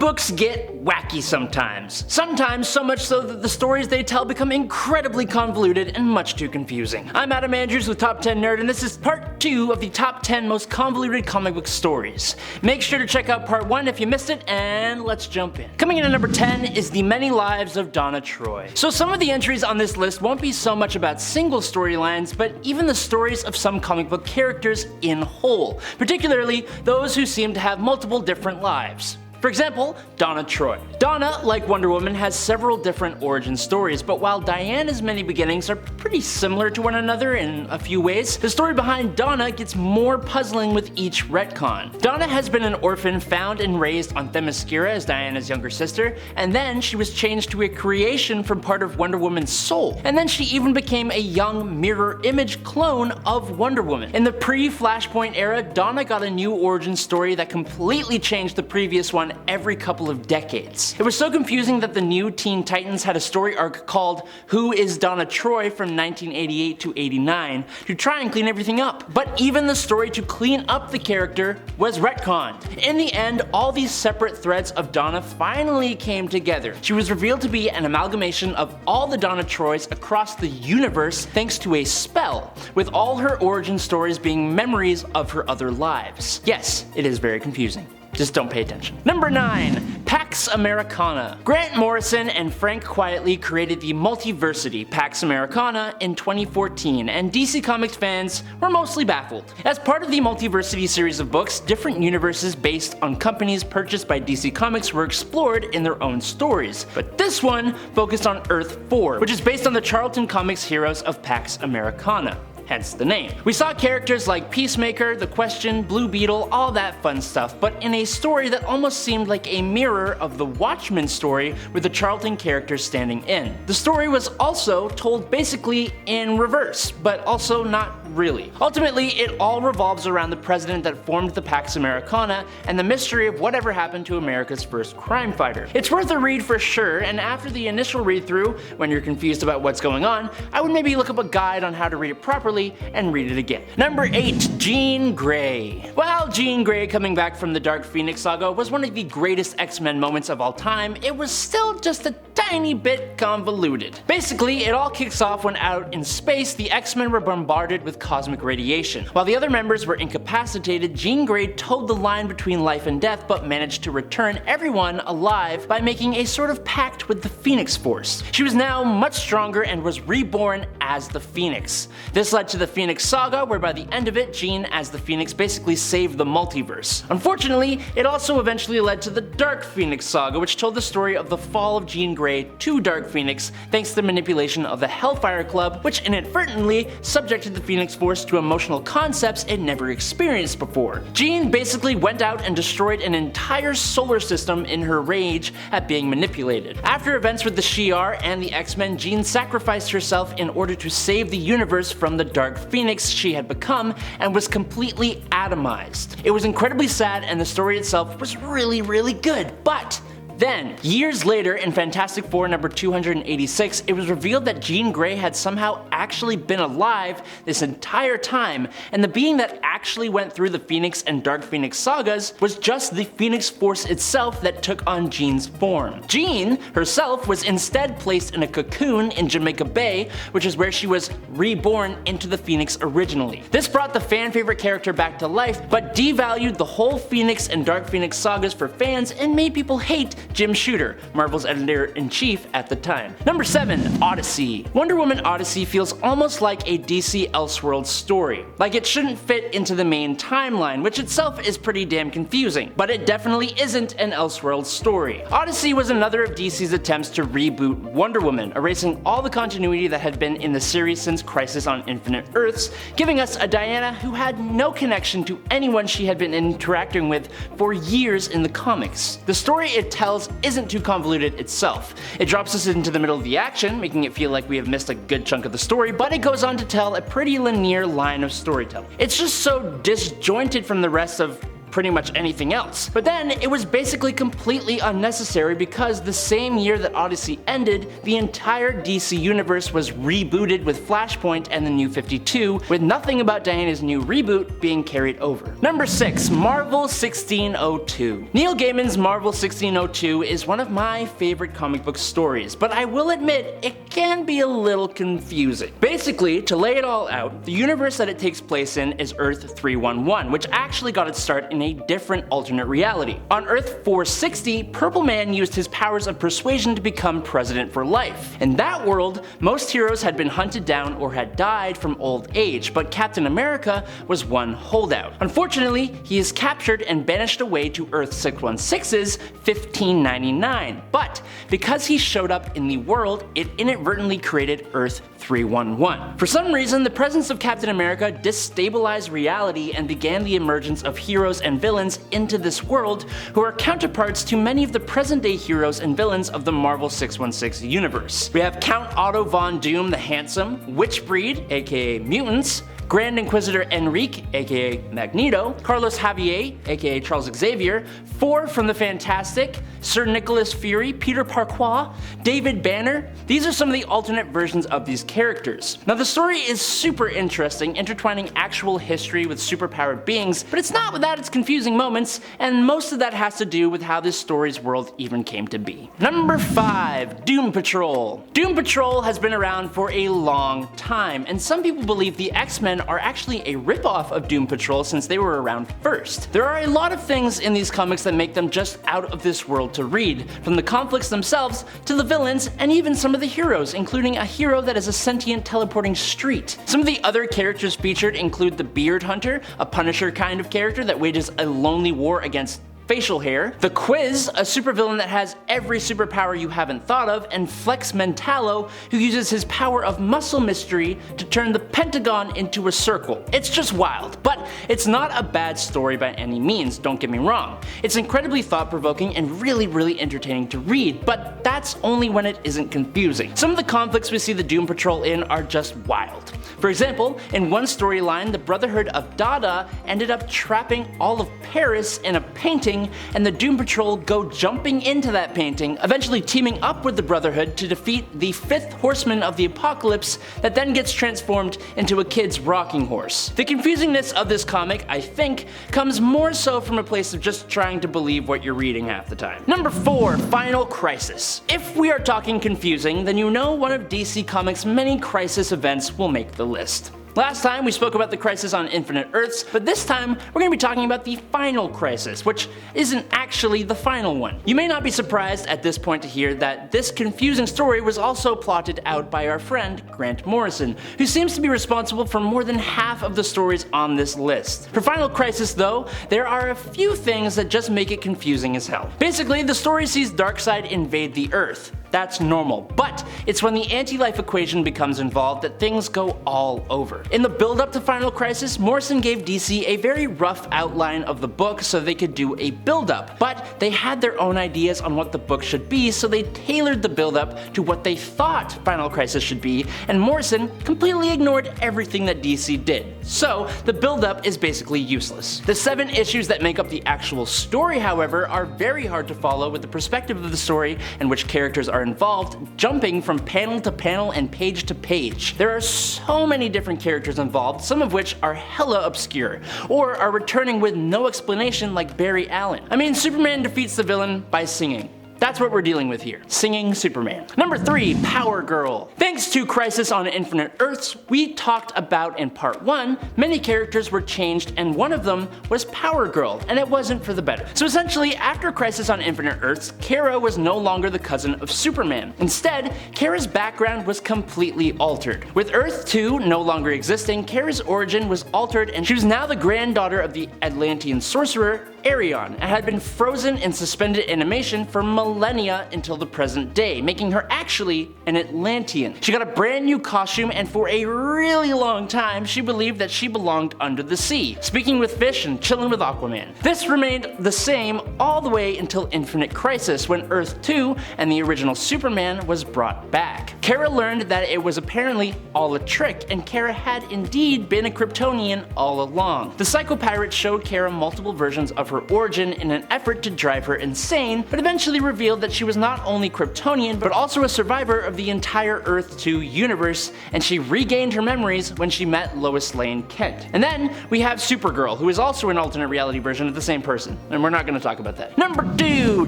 books get wacky sometimes. Sometimes so much so that the stories they tell become incredibly convoluted and much too confusing. I'm Adam Andrews with Top 10 Nerd, and this is part 2 of the top 10 most convoluted comic book stories. Make sure to check out part 1 if you missed it, and let's jump in. Coming in at number 10 is The Many Lives of Donna Troy. So some of the entries on this list won't be so much about single storylines, but even the stories of some comic book characters in whole, particularly those who seem to have multiple different lives. For example, Donna Troy. Donna, like Wonder Woman, has several different origin stories, but while Diana's many beginnings are pretty similar to one another in a few ways, the story behind Donna gets more puzzling with each retcon. Donna has been an orphan found and raised on Themyscira as Diana's younger sister, and then she was changed to a creation from part of Wonder Woman's soul, and then she even became a young mirror image clone of Wonder Woman. In the pre-Flashpoint era, Donna got a new origin story that completely changed the previous one every couple of decades. It was so confusing that the new Teen Titans had a story arc called Who is Donna Troy from 1988 to 89 to try and clean everything up. But even the story to clean up the character was retconned. In the end, all these separate threads of Donna finally came together. She was revealed to be an amalgamation of all the Donna Troys across the universe thanks to a spell, with all her origin stories being memories of her other lives. Yes, it is very confusing. Just don't pay attention. Number 9. Pax Americana. Grant Morrison and Frank Quietly created the multiversity Pax Americana in 2014, and DC Comics fans were mostly baffled. As part of the multiversity series of books, different universes based on companies purchased by DC Comics were explored in their own stories. But this one focused on Earth 4, which is based on the Charlton Comics heroes of Pax Americana. Hence the name. We saw characters like Peacemaker, The Question, Blue Beetle, all that fun stuff, but in a story that almost seemed like a mirror of the Watchmen story with the Charlton characters standing in. The story was also told basically in reverse, but also not really. Ultimately, it all revolves around the president that formed the Pax Americana and the mystery of whatever happened to America's first crime fighter. It's worth a read for sure, and after the initial read through, when you're confused about what's going on, I would maybe look up a guide on how to read it properly and read it again. Number 8. Jean Grey. While Jean Grey coming back from the Dark Phoenix saga was one of the greatest X-Men moments of all time, it was still just a tiny bit convoluted. Basically, it all kicks off when out in space, the X-Men were bombarded with cosmic radiation. While the other members were incapacitated, Jean Grey towed the line between life and death, but managed to return everyone alive by making a sort of pact with the Phoenix Force. She was now much stronger and was reborn as the Phoenix. This led to the Phoenix Saga, where by the end of it, Jean as the Phoenix basically saved the multiverse. Unfortunately, it also eventually led to the Dark Phoenix Saga, which told the story of the fall of Jean Grey to Dark Phoenix thanks to the manipulation of the Hellfire Club, which inadvertently subjected the Phoenix Force to emotional concepts it never experienced before. Jean basically went out and destroyed an entire solar system in her rage at being manipulated. After events with the Shi'ar and the X-Men, Jean sacrificed herself in order to save the universe from the Dark Phoenix she had become and was completely atomized. It was incredibly sad, and the story itself was really good, but then, years later, in Fantastic Four number 286, it was revealed that Jean Grey had somehow actually been alive this entire time, and the being that actually went through the Phoenix and Dark Phoenix sagas was just the Phoenix Force itself that took on Jean's form. Jean herself was instead placed in a cocoon in Jamaica Bay, which is where she was reborn into the Phoenix originally. This brought the fan-favorite character back to life, but devalued the whole Phoenix and Dark Phoenix sagas for fans and made people hate Jim Shooter, Marvel's editor-in-chief at the time. Number 7. Odyssey. Wonder Woman Odyssey feels almost like a DC Elseworlds story. Like it shouldn't fit into the main timeline, which itself is pretty damn confusing, but it definitely isn't an Elseworlds story. Odyssey was another of DC's attempts to reboot Wonder Woman, erasing all the continuity that had been in the series since Crisis on Infinite Earths, giving us a Diana who had no connection to anyone she had been interacting with for years in the comics. The story it tells isn't too convoluted itself. It drops us into the middle of the action, making it feel like we have missed a good chunk of the story, but it goes on to tell a pretty linear line of storytelling. It's just so disjointed from the rest of pretty much anything else. But then it was basically completely unnecessary because the same year that Odyssey ended, the entire DC universe was rebooted with Flashpoint and the New 52, with nothing about Diana's new reboot being carried over. Number 6. Marvel 1602. Neil Gaiman's Marvel 1602 is one of my favorite comic book stories, but I will admit it can be a little confusing. Basically, to lay it all out, the universe that it takes place in is Earth 311, which actually got its start in a different alternate reality. On Earth 460, Purple Man used his powers of persuasion to become president for life. In that world, most heroes had been hunted down or had died from old age, but Captain America was one holdout. Unfortunately, he is captured and banished away to Earth 616's 1599, but because he showed up in the world, it inadvertently created Earth 311. For some reason, the presence of Captain America destabilized reality and began the emergence of heroes and villains into this world who are counterparts to many of the present-day heroes and villains of the Marvel 616 universe. We have Count Otto von Doom the Handsome, Witchbreed, aka Mutants, Grand Inquisitor Enrique, aka Magneto, Carlos Javier, aka Charles Xavier, Four from the Fantastic, Sir Nicholas Fury, Peter Parquois, David Banner. These are some of the alternate versions of these characters. Now the story is super interesting, intertwining actual history with superpowered beings, but it's not without its confusing moments, and most of that has to do with how this story's world even came to be. Number 5. Doom Patrol. Doom Patrol has been around for a long time, and some people believe the X-Men are actually a ripoff of Doom Patrol since they were around first. There are a lot of things in these comics that make them just out of this world to read, from the conflicts themselves to the villains and even some of the heroes, including a hero that is a sentient teleporting street. Some of the other characters featured include the Beard Hunter, a Punisher kind of character that wages a lonely war against facial hair, the Quiz, a supervillain that has every superpower you haven't thought of, and Flex Mentallo, who uses his power of muscle mystery to turn the Pentagon into a circle. It's just wild, but it's not a bad story by any means, don't get me wrong. It's incredibly thought-provoking and really entertaining to read, but that's only when it isn't confusing. Some of the conflicts we see the Doom Patrol in are just wild. For example, in one storyline, the Brotherhood of Dada ended up trapping all of Paris in a painting, and the Doom Patrol go jumping into that painting, eventually teaming up with the Brotherhood to defeat the 5th Horseman of the Apocalypse that then gets transformed into a kid's rocking horse. The confusingness of this comic, I think, comes more so from a place of just trying to believe what you're reading half the time. Number 4. Final Crisis. If we are talking confusing, then you know one of DC Comics' many crisis events will make the list. Last time we spoke about the Crisis on Infinite Earths, but this time we're going to be talking about the Final Crisis, which isn't actually the final one. You may not be surprised at this point to hear that this confusing story was also plotted out by our friend Grant Morrison, who seems to be responsible for more than half of the stories on this list. For Final Crisis though, there are a few things that just make it confusing as hell. Basically, the story sees Darkseid invade the Earth. That's normal, but it's when the anti-life equation becomes involved that things go all over. In the build-up to Final Crisis, Morrison gave DC a very rough outline of the book so they could do a build-up, but they had their own ideas on what the book should be, so they tailored the build-up to what they thought Final Crisis should be, and Morrison completely ignored everything that DC did. So the build-up is basically useless. The 7 issues that make up the actual story, however, are very hard to follow with the perspective of the story and which characters are involved, jumping from panel to panel and page to page. There are so many different characters involved, some of which are hella obscure, or are returning with no explanation like Barry Allen. I mean, Superman defeats the villain by singing. That's what we're dealing with here. Singing Superman. Number 3. Power Girl. Thanks to Crisis on Infinite Earths, we talked about in part 1, many characters were changed and one of them was Power Girl, and it wasn't for the better. So essentially, after Crisis on Infinite Earths, Kara was no longer the cousin of Superman. Instead, Kara's background was completely altered. With Earth 2 no longer existing, Kara's origin was altered and she was now the granddaughter of the Atlantean sorcerer Arion and had been frozen in suspended animation for millennia until the present day, making her actually an Atlantean. She got a brand new costume, and for a really long time she believed that she belonged under the sea, speaking with fish and chilling with Aquaman. This remained the same all the way until Infinite Crisis, when Earth 2 and the original Superman was brought back. Kara learned that it was apparently all a trick, and Kara had indeed been a Kryptonian all along. The Psycho Pirate showed Kara multiple versions of her origin in an effort to drive her insane, but eventually revealed that she was not only Kryptonian, but also a survivor of the entire Earth 2 universe, and she regained her memories when she met Lois Lane Kent. And then we have Supergirl, who is also an alternate reality version of the same person, and we're not going to talk about that. Number 2,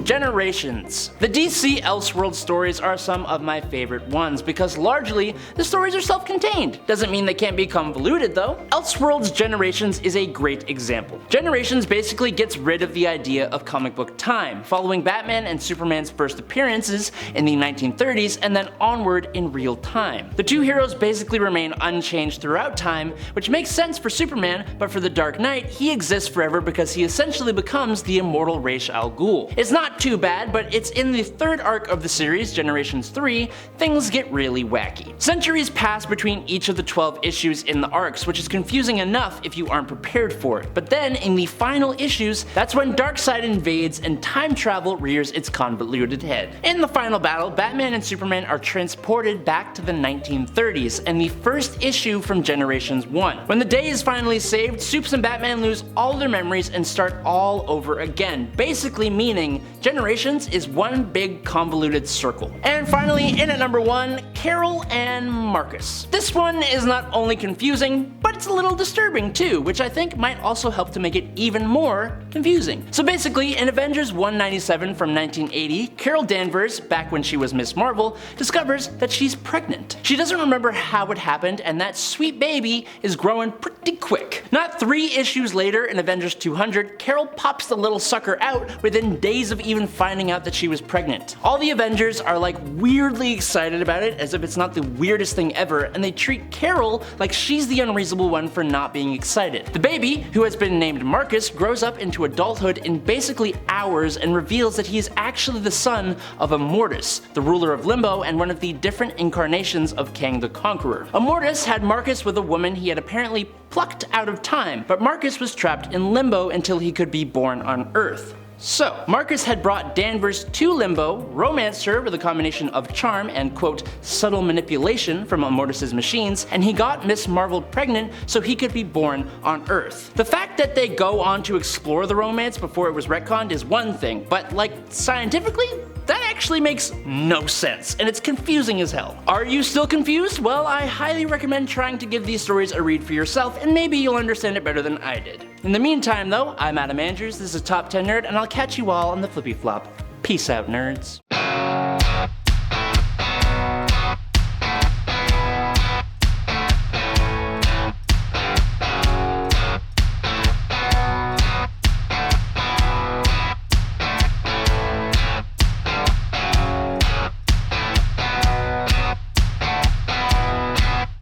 Generations. The DC Elseworld stories are some of my favorite ones, because largely the stories are self-contained. Doesn't mean they can't be convoluted though. Elseworlds Generations is a great example. Generations basically gets rid of the idea of comic book time, following Batman and Superman's first appearances in the 1930s and then onward in real time. The two heroes basically remain unchanged throughout time, which makes sense for Superman, but for the Dark Knight, he exists forever because he essentially becomes the immortal Ra's al Ghul. It's not too bad, but it's in the third arc of the series, Generations 3, things get really wacky. Centuries pass between each of the 12 issues in the arcs, which is confusing enough if you aren't prepared for it. But then in the final issues, that's when Darkseid invades and time travel rears its convoluted head. In the final battle, Batman and Superman are transported back to the 1930s and the first issue from Generations 1. When the day is finally saved, Supes and Batman lose all their memories and start all over again, basically meaning Generations is one big convoluted circle. And finally, in at number 1, Carol and Marcus. This one is not only confusing, but it's a little disturbing too, which I think might also help to make it even more confusing. So basically, in Avengers 197 from 1980, Carol Danvers, back when she was Miss Marvel, discovers that she's pregnant. She doesn't remember how it happened, and that sweet baby is growing pretty quick. Not 3 issues later, in Avengers 200, Carol pops the little sucker out within days of even finding out that she was pregnant. All the Avengers are like weirdly excited about it, as if it's not the weirdest thing ever, and they treat Carol like she's the unreasonable one for not being excited. The baby, who has been named Marcus, grows up into adulthood in basically hours and reveals that he is actually the son of Immortus, the ruler of Limbo and one of the different incarnations of Kang the Conqueror. Immortus had Marcus with a woman he had apparently plucked out of time, but Marcus was trapped in Limbo until he could be born on Earth. So, Marcus had brought Danvers to Limbo, romanced her with a combination of charm and quote, subtle manipulation from Immortus' machines, and he got Miss Marvel pregnant so he could be born on Earth. The fact that they go on to explore the romance before it was retconned is one thing, but like scientifically, that actually makes no sense, and it's confusing as hell. Are you still confused? Well, I highly recommend trying to give these stories a read for yourself, and maybe you'll understand it better than I did. In the meantime though, I'm Adam Andrews, this is Top 10 Nerd, and I'll catch you all on the flippy flop. Peace out, nerds.